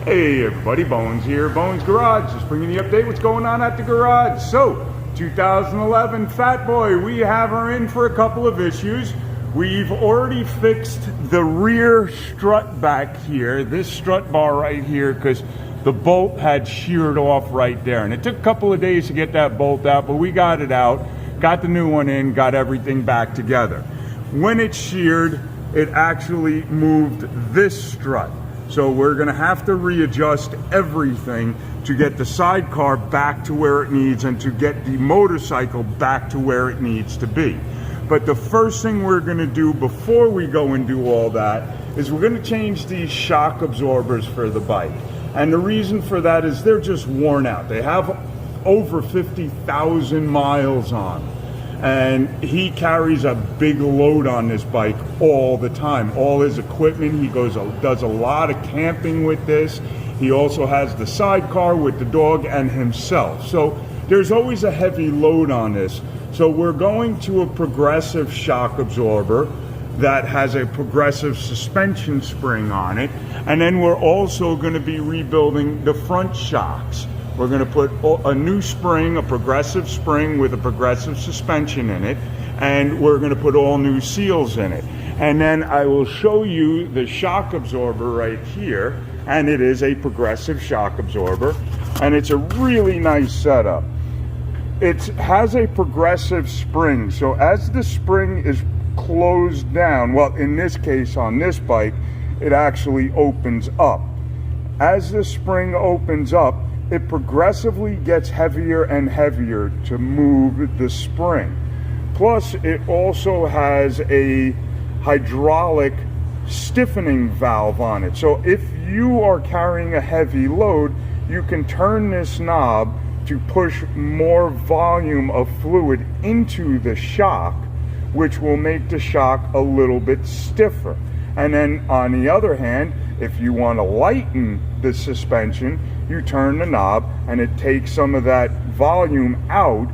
Hey everybody, Bonez here, Bonez Garage, just bringing the update what's going on at the garage. So, 2011 FatBoy, we have her in for a couple of issues. We've already fixed the rear strut back here, this strut bar right here, because the bolt had sheared off right there. And it took a couple of days to get that bolt out, but we got it out, got the new one in, got everything back together. When it sheared, it actually moved this strut. So we're gonna have to readjust everything to get the sidecar back to where it needs and to get the motorcycle back to where it needs to be. But the first thing we're gonna do before we go and do all that is we're gonna change these shock absorbers for the bike. And the reason for that is they're just worn out. They have over 50,000 miles on them. And he carries a big load on this bike all the time. All his equipment, he does a lot of camping with this. He also has the sidecar with the dog and himself. So there's always a heavy load on this. So we're going to a progressive shock absorber that has a progressive suspension spring on it. And then we're also going to be rebuilding the front shocks. We're going to put a new spring, a progressive spring with a progressive suspension in it, and we're going to put all new seals in it. And then I will show you the shock absorber right here, and it is a progressive shock absorber, and it's a really nice setup. It has a progressive spring, so as the spring is closed down, well, in this case on this bike, it actually opens up. As the spring opens up, it progressively gets heavier and heavier to move the spring. Plus, it also has a hydraulic stiffening valve on it. So if you are carrying a heavy load, you can turn this knob to push more volume of fluid into the shock, which will make the shock a little bit stiffer. And then on the other hand, if you want to lighten the suspension, you turn the knob and it takes some of that volume out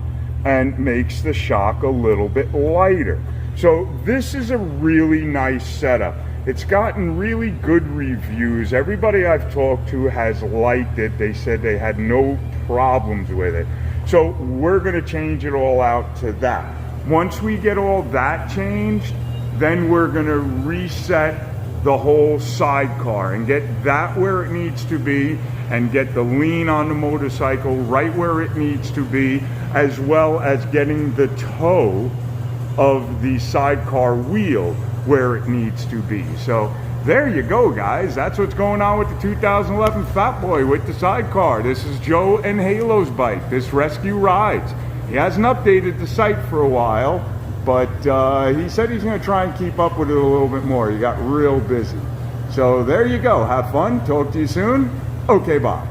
and makes the shock a little bit lighter. So this is a really nice setup. It's gotten really good reviews. Everybody I've talked to has liked it. They said they had no problems with it. So we're going to change it all out to that. Once we get all that changed, then we're going to reset the whole sidecar and get that where it needs to be and get the lean on the motorcycle right where it needs to be, as well as getting the toe of the sidecar wheel where it needs to be. So there you go, guys. That's what's going on with the 2011 FatBoy with the sidecar. This is Joe and Halo's bike. This rescue rides. He hasn't updated the site for a while, but he said he's going to try and keep up with it a little bit more. He got real busy. So there you go. Have fun. Talk to you soon. Okay, bye.